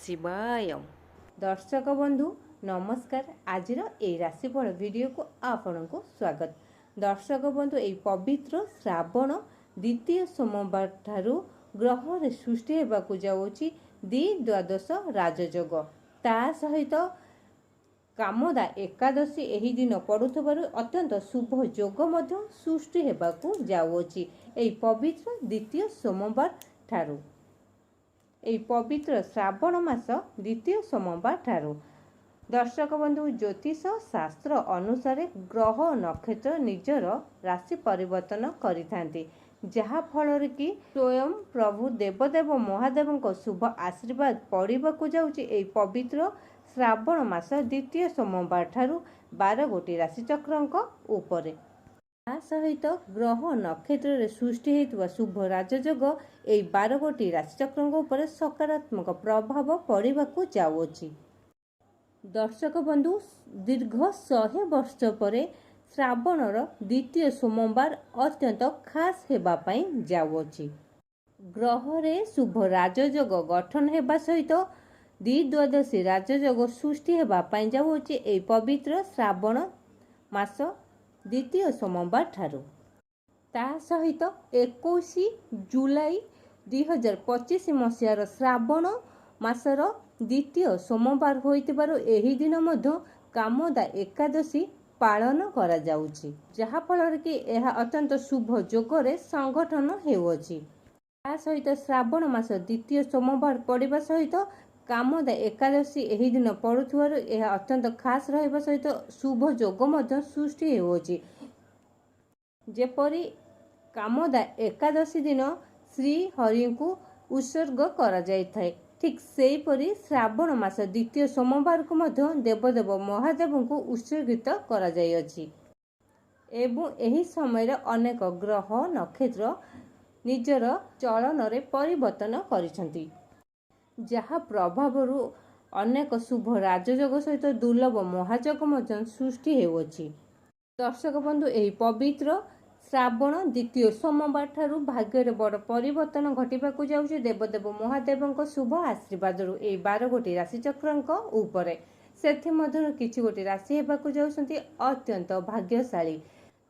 शिवाय। दर्शक बंधु नमस्कार। आज राशिफल वीडियो को आपण को स्वागत। दर्शक बंधु यही पवित्र श्रावण द्वितीय सोमवार ठारू ग्रह सृष्टि होगा जाऊँगी द्वादश राजयोग ता सहित कामदा एकादशी यही दिन पड़ुवर अत्यंत शुभ जोग सृष्टि होगा जाऊँगी यही पवित्र द्वितीय सोमवार ठारू यही पवित्र श्रावण मास द्वितीय सोमवार ठारू। दर्शक बंधु ज्योतिष शास्त्र अनुसार ग्रह नक्षत्र निजर राशि परिवर्तन करिथांती जहा फल कि स्वयं प्रभु देवदेव महादेव शुभ आशीर्वाद पड़ाकू जाऊँगी पवित्र श्रावण मास द्वितीय सोमवार ठारू 12 गोटी राशिचक्र उपरे सहित ग्रह नक्षत्र सृष्टि होता शुभ राजयोग यही 12 गोटी राशिचक्र उपर सकारात्मक प्रभाव पड़ाकू जाऊँगी। दर्शक बंधु दीर्घ 100 वर्ष पर श्रावणर द्वितीय सोमवार अत्यंत खास होगापाई जाऊँगी। ग्रह रे शुभ राजयोग गठन होगा सहित द्वादशी राजयोग सृष्टि होगापाई जाऊँगी यही पवित्र श्रावण मास द्वितीय सोमवार ठारू ता सहित 21 जुलाई 2025 मसीहार श्रावण मासर द्वितीय सोमवार होइतिबारु एही दिन मध्य कामदा एकादशी पालन करा जाउछि जहा फल कि यह अत्यंत शुभ जोगरे संगठन हेउछि। ता सहित श्रावण मास द्वितीय सोमवार पड़िबा सहित कामदा एकादशी यही दिन पड़ुथिबारु यह अत्यंत खास रहिबा सहित शुभ जोग मध्य सृष्टि हेउछि। जेपरि कामदा एकादशी दिन श्री हरि को उत्सर्ग करा जाइथाय ठीक सेहीपरि श्रावण मास द्वितीय सोमवार को मध्य देवदेव महादेव को उत्सर्गित करा जाइअछि एवं एही समय अनेक ग्रह नक्षत्र निजर चलन रे परिवर्तन करिसंती जहा प्रभाव अनेक शुभ राजयोग सहित दुर्लभ महायोग मध्य सृष्टि हेउछि। दर्शक बंधु यही पवित्र श्रावण द्वितीय सोमवार ठारू भाग्य बड़ परिवर्तन घटिबाकू जाउछि देवदेव महादेव शुभ आशीर्वाद यही 12 गोटी राशिचक्र उपरे सेथि मध्यरु किछि गोटी राशि हेबाकू जाउछन्ति अत्यंत भाग्यशाली।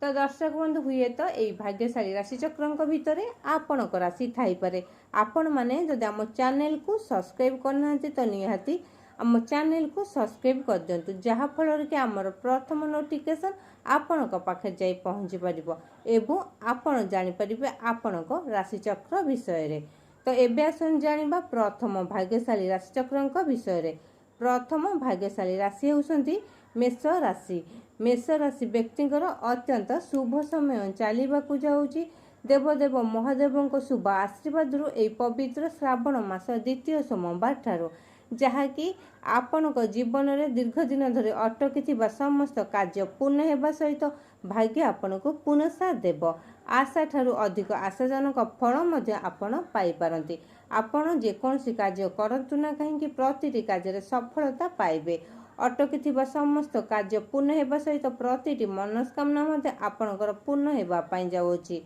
तो दर्शक बंधु हुए तो यही भाग्यशाली राशिचक्र भितर आपणक राशि थाई पारे। आपण माने जदि आम चैनल को सब्सक्राइब करना तो निहाती आम चैनल को सब्सक्राइब कर दिंतु जहा फल कि आमर प्रथम नोटिफिकेशन आपणक पाखे जाई पहुँची पारिबो एवं आपण जानि परिबे आपणक राशिचक्र विषय रे। तो एबे आसन जानिबा प्रथम भाग्यशाली राशिचक्र विषय रे। प्रथम भाग्यशाली राशि होउसंती मेष राशि। मेष राशि व्यक्तिंकर अत्यंत शुभ समय चलवाकू जाऊँगी देवदेव महादेव शुभ आशीर्वाद यही पवित्र श्रावण मास द्वितीय सोमवार ठारू जहाँकि आपणक जीवन में दीर्घ दिन धरी अटकी समस्त कार्य पूर्ण होगा सहित भाग्य आपण को पुनः देव आशा ठारू अधिक आशाजनक फल आपण पाइपारती। आपण जेकोसी कार्य करतु ना कहीं प्रति कार्य सफलता पाइबे अटकी समस्त कार्य पूर्ण होगा सहित प्रति मनस्कामना आपणकर पूर्ण होगापाई जाऊँगी।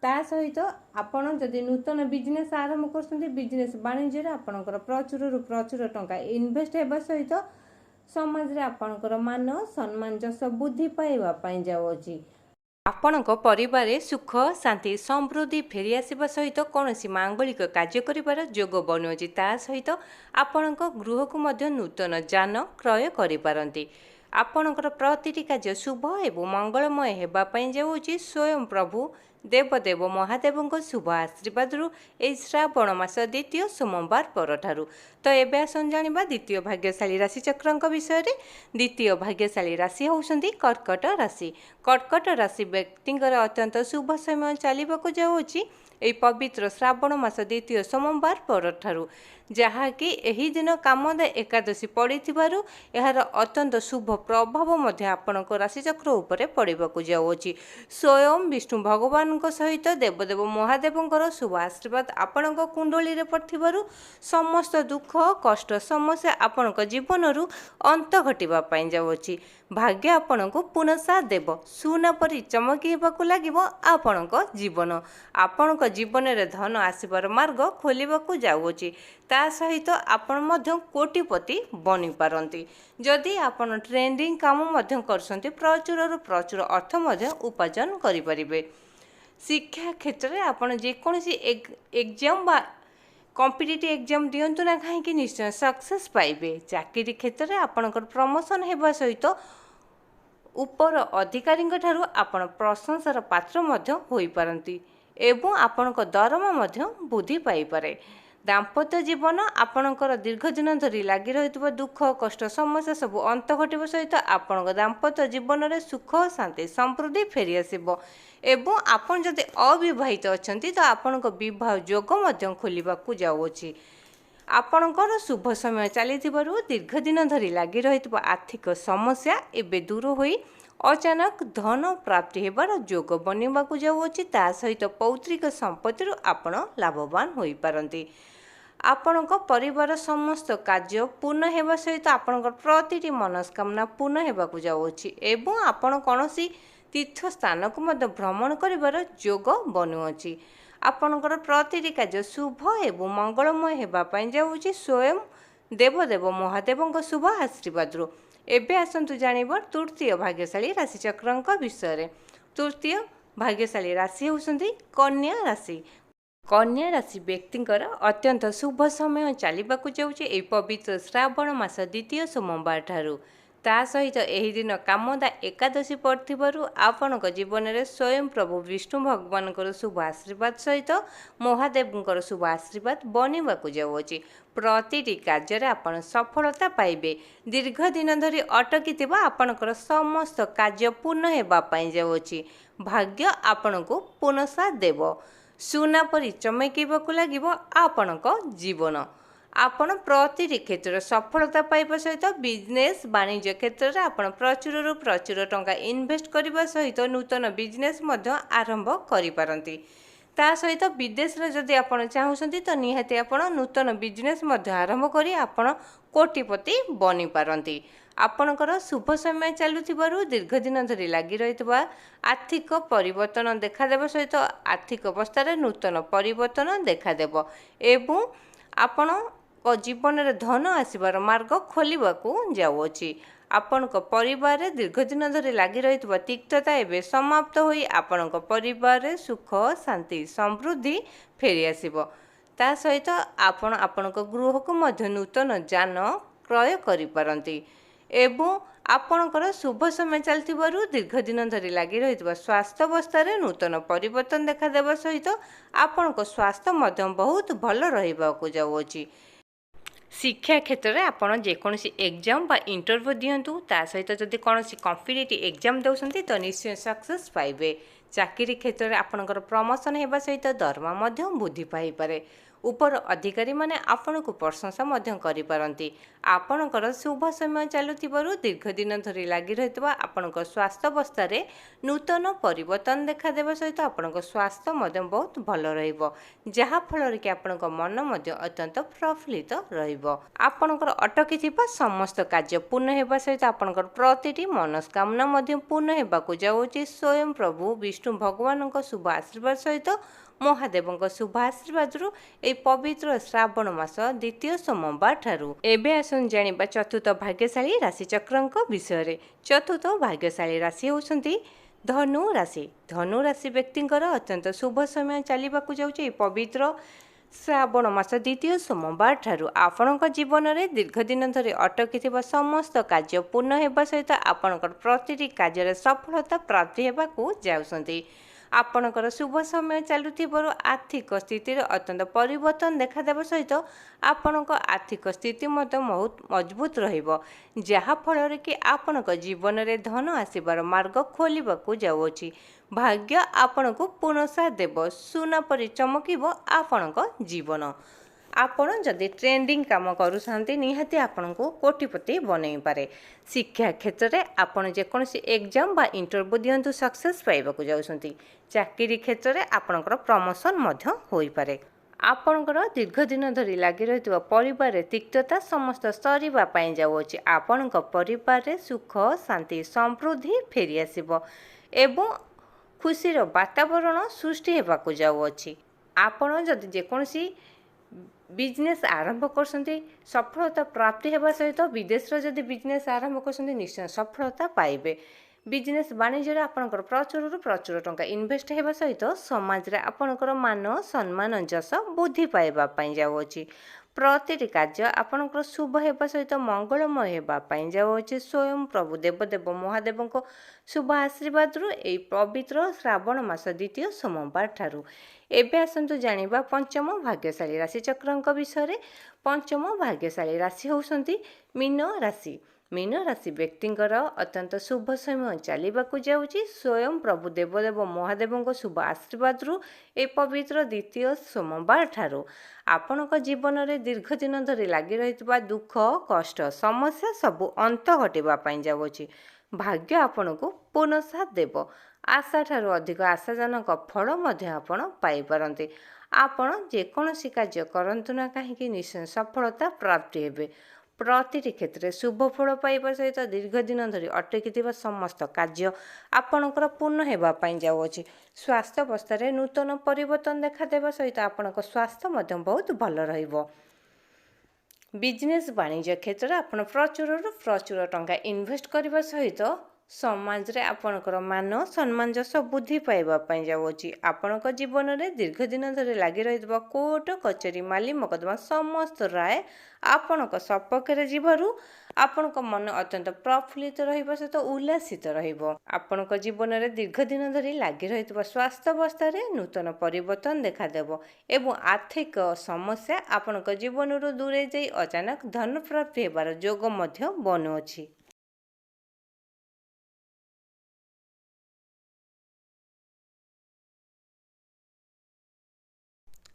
ता सहित आपण जदि नूतन बिजनेस आरंभ कर बिजनेस वाणिज्य आपणकर प्रचुर टंका इन्वेस्ट होगा सहित समाज रे आपणकर मान सम्मान जस बुद्धि पाइबापाई जाऊँगी। आपणक परिवार सुख शांति समृद्धि फेरी आसिबा सहित कौनसी मांगलिक कार्य करिबार जोग बनुछि ता सहित आपणक गृह को मध्य नूतन जान क्रय करिपारंती। आपणकर प्रतिटी कार्य शुभ एवं मंगलमय हेबापाई जाऊँगी स्वयं प्रभु देवदेव महादेव शुभ आशीर्वाद यही श्रावण मास द्वितीय सोमवार परठारू। तो एबे आसन जानिबा द्वितीय भाग्यशाली राशिचक्र विषय रे। द्वितीय भाग्यशाली राशि होउसंती कर्कट राशि। कर्कट राशि व्यक्तिंकर अत्यंत शुभ समय चलवाकू जाऊँगी यही पवित्र श्रावण मास द्वितीय सोमवार परठारू जहाँकि यही दिन कामदा एकादशी पड़िथिबारु यार अत्यंत शुभ प्रभाव मध्य आपणक राशिचक्र उपरे पड़ाकू जाऊँगी। स्वयं विष्णु भगवान सहित देवदेव महादेव शुभ आशीर्वाद आपणक कुंडली रे पड़िथिबारु समस्त दुख कष्ट समस्या आपणक जीवन अंत घटिबा पाई जाऊँगी। भाग्य आपणको पुनः साथ देव सुना परी चमकी हेबाकू लागिबो आपणक जीवन। आपणक जीवन में धन आसबार मार्ग खोलवाक जाऊँगी। ता सहित आपण मध्य कोटिपति बनी पारती। जदि आपण ट्रेंडिंग काम कर प्रचुर प्रचुर अर्थ उपार्जन करें। शिक्षा क्षेत्र में आपण जेकोसी एग्जाम बा कॉम्पिटिटिव एग्जाम दिंतु ना कहीं निश्चय सक्सेस पाइबे। चाकरी क्षेत्र में आपणकर प्रमोशन होगा सहित उपर अधिकारी ठारू आपण प्रशंसार पात्र होई पारंती एवं आपणक दरमा वृद्धि पाइपे। दाम्पत्य जीवन आपणकर दीर्घ दिन धरी लगी रही दुख कष्ट समस्या सब अंत घटवा सहित आपण दाम्पत्य जीवन में सुख शांति समृद्धि फेरी आसब। एवं आपन जदि अविवाहित अच्छा तो आपण विवाह योग खोलवाक जाऊँगी। आपणकर शुभ समय चली दीर्घ दिन धरी लगी रही आर्थिक समस्या एवं दूर हो अचानक धन प्राप्ति होबार योग बनवाक जाऊँगी। ता सहित पौत्रिक संपत्ति आपण लाभवान हो पारती। आपणक परिवार समस्त कार्य पूर्ण होगा सहित आपणकर प्रतिटी मनस्कामना पूर्ण होगाक जाऊँगी एवं आपण कौन तीर्थ स्थान को भ्रमण करिवार योग बनुअछि। आपणकर प्रतिटी कार्य शुभ एवं मंगलमय होगापाई जाऊँगी स्वयं देवदेव महादेव शुभ आशीर्वाद। एबे आसंतु जानिब तृतीय भाग्यशाली राशिचक्र विषय। तृतीय भाग्यशाली राशि होउछन्ती कन्या राशि। कन्या राशि व्यक्तिंकर अत्यंत शुभ समय चलवाक जाऊँगी एई पवित्र श्रावण मास द्वितीय सोमवार ठारू। ता सहित एही दिन कामदा एकादशी पड़थिबारु आपणक जीवन में स्वयं प्रभु विष्णु भगवान शुभ आशीर्वाद सहित महादेव शुभ आशीर्वाद बनवाक जाऊँगी। प्रतिटी कार्य आपण सफलता पाइबे। दीर्घ दिन धरी अटकी आपणकर समस्त कार्य पूर्ण होगापाई जाऊँगी। भाग्य आपण को पुनः देव। सुना परी चमकेबाक लागिब आपणक जीवन। आपण प्रतिटी क्षेत्र सफलता पाइबा सहित बिजनेस वाणिज्य क्षेत्र में आपण प्रचुर प्रचुर टंका इन्वेस्ट करने सहित नूतन बिजनेस आरंभ करिपारंती। ता सहित विदेश में जदि आपण चाहूँगी तो निहाती आपण नूतन बिजनेस आरंभ करी आपण कोटिपति बनी पारंती। आपणकर शुभ समय चलुथिबारु दीर्घ दिन धरी लगी रही आर्थिक परिवर्तन देखादेव सहित आर्थिक अवस्था नूतन परिवर्तन देखादेव एवं आपण जीवन में धन आसबार मार्ग खोलवाक जाऊँगी। आपण परिवार दीर्घ दिन धरी लगी रही तिक्तता एवं समाप्त हो आपण परिवार सुख शांति समृद्धि फेरी आसब। ता सहित आपण गृह को नूतन जान क्रय करिपारंती एवं आपणकर शुभ समय चलथिबारु दीर्घ दिन धरी लगी रही स्वास्थ्य अवस्था नूतन परिवर्तन देखादेवा सहित आपणक स्वास्थ्य बहुत भल रहिबाकु जाऊँगी। शिक्षा क्षेत्र में आपण जेकोसी एग्जाम बा इंटरव्यू दिंतु ता सहित जदि कौन कॉम्पिटिटिव एग्जाम दौरान तो निश्चय सक्सेस पाइबे। चाकरी क्षेत्र में आपणकर प्रमोशन होगा सहित दरमा वृद्धि पाइपे। उपर अधिकारी माने आपण को प्रशंसा करिपारंती। आपणकर शुभ समय चलुथिबारु दीर्घ दिन धरी लगी रही आपणकर स्वास्थ्य अवस्था नूतन परिवर्तन देखादेवा सहित आपणक स्वास्थ्य बहुत भल रहिबो जहा फल कि आपणक मन अत्यंत प्रफुल्लित रहिबो। आपणकर अटकी समस्त कार्य पूर्ण होगा सहित आपणकर प्रतिटी मनस्कामना पूर्ण होगाक जाऊँगी। स्वयं प्रभु विष्णु भगवान शुभ आशीर्वाद सहित महादेव शुभ आशीर्वाद ए पवित्र श्रावण मास द्वितीय सोमवार ठारू। एबे आसन जानिबा चतुर्थ भाग्यशाली राशिचक्र विषय। चतुर्थ भाग्यशाली राशि होउछन्ती धनु राशि। धनु राशि व्यक्तिंकर अत्यंत शुभ समय चलवाक जाउछे पवित्र श्रावण मास द्वितीय सोमवार ठारू। आपणक जीवन में दीर्घ दिन धरी अटकी समस्त कार्य पूर्ण होगा सहित आपणकर प्रतिटी कार्य सफलता प्राप्ति होगाक जाउछन्ती। आपणकर शुभ समय चलुथिबारु आर्थिक स्थिति अत्यंत परिवर्तन देखादेवा सहित आपणक आर्थिक स्थिति बहुत मजबूत रहिबो जहा फल कि आपणक जीवन में धन आसबार मार्ग खोलवाक जाऊँगी। भाग्य आपण को पुनः देव। सुना परी चमकिब आपणक जीवन। आपण जदि ट्रेंडिंग काम करूँ निहाती आपण को कोटिपति बनई पारे। शिक्षा क्षेत्र में आपण जेकोसी एग्जाम बा इंटरव्यू दिंतु सक्सेस पाइबाक जाउछन्ती। चाकरी क्षेत्र में आपणकर प्रमोशन हो पारे। आपणकर दीर्घ दिन धरी लगी रही परिवार तिक्तता समस्त सरीबा पाई जाउछि। आपणक परिवार सुख शांति समृद्धि फेरी आसिब एवं खुशीर वातावरण सृष्टि होगाक जाउछि। आपण जदि जेकोसी बिजनेस आरंभ करछन्ती सफलता प्राप्ति हेबा सहित विदेश जदि बिजनेस आरंभ करछन्ती निश्चय सफलता पाइबे। बिजनेस वाणिज्य आपणकर प्रचुर टंका इन्वेस्ट हेबा सहित समाज रे आपणकर मान सम्मान जस बुद्धि पाइबा पई जाउछि। प्रतिटी कार्य आपणकर शुभ हेबा सहित मंगलमय हेबा पई जाउछि। स्वयं प्रभु देवदेव महादेव को शुभ आशीर्वाद रु एई पवित्र श्रावण मास द्वितीय सोमवार ठारू एबे आसंतु जानिबा पंचम भाग्यशाली राशि चक्रंक विषय। पंचम भाग्यशाली राशि होउसंती मीन राशि। मीन राशि व्यक्तिंकर अत्यंत शुभ समय चलवाक जाउछि। स्वयं प्रभु देवदेव महादेव शुभ आशीर्वाद रु ए पवित्र द्वितीय सोमवार ठारू आपणक जीवन में दीर्घ दिन धरी लगी रहितबा दुख कष्ट समस्या सबु अंत घटिबा पई जाउछि। भाग्य आपणको पूर्ण साथ देव। आशा ठारू अधिक आशाजनक फल मध्य आपण पाई पारंती। आपण जेकोसी कार्य करंतु ना कहीं निश्चय सफलता प्राप्ति हेबे। प्रतिटी क्षेत्र में शुभ फल पाइबा सहित दीर्घ दिन धरी अटकी समस्त कार्य आपणकर पूर्ण हेबा पई जाउछि। स्वास्थ्य अवस्था नूतन परिवर्तन देखा सहित आपणक स्वास्थ्य मध्य बहुत भल रहिबो। बिजनेस वाणिज्य क्षेत्र में आपण प्रचुर टंका इन्वेस्ट करने सहित समाज रे आपणकर मान सम्मान जस बुद्धि पाइबा पई जाउछि। आपणक जीवन में दीर्घ दिन धरी लगी रहितबा कोर्ट कचेरी माली मकदमा समस्त राय आपणक सपक्ष जीवरु आपणक मन अत्यंत प्रफुल्लित रहिबा सहित उल्लासित रहिबो। आपणक जीवन में दीर्घ दिन धरी लगी रहितबा स्वास्थ्य अवस्था रे नूतन परिवर्तन देखा देबो एवं आर्थिक समस्या आपणक जीवन रु दूरे जाई अचानक धन प्राप्ति हेबार योग मध्य बनुअछि।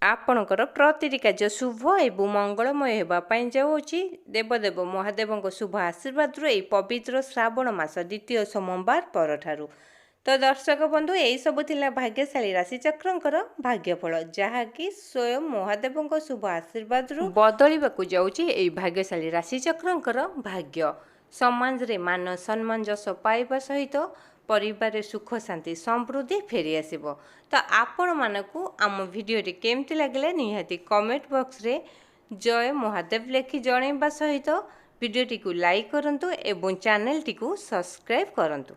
आपणकर प्रतिटी कार्य शुभ एवं मंगलमय हेबा पई जाउछि। देवदेव महादेव शुभ आशीर्वाद रु पवित्र श्रावण मास द्वितीय सोमवार परठारू। तो दर्शक बंधु यही सब थिला भाग्यशाली राशि चक्रंकर भाग्यफल जहाँकि स्वयं महादेव शुभ आशीर्वाद रु बदलिबाकु जाउछि। एई भाग्यशाली राशि चक्रंकर भाग्य समाज रे मान सम्मान जस पाइबा सहित परिवार सुख शांति समृद्धि फेरी आसिबो। तो आपण मानकु आम वीडियोटी केमती लागले निहाती कमेंट बॉक्स रे जय महादेव लेखि जणैबा सहित वीडियोटी को लाइक करंतु एवं चैनल टी को सब्सक्राइब करंतु।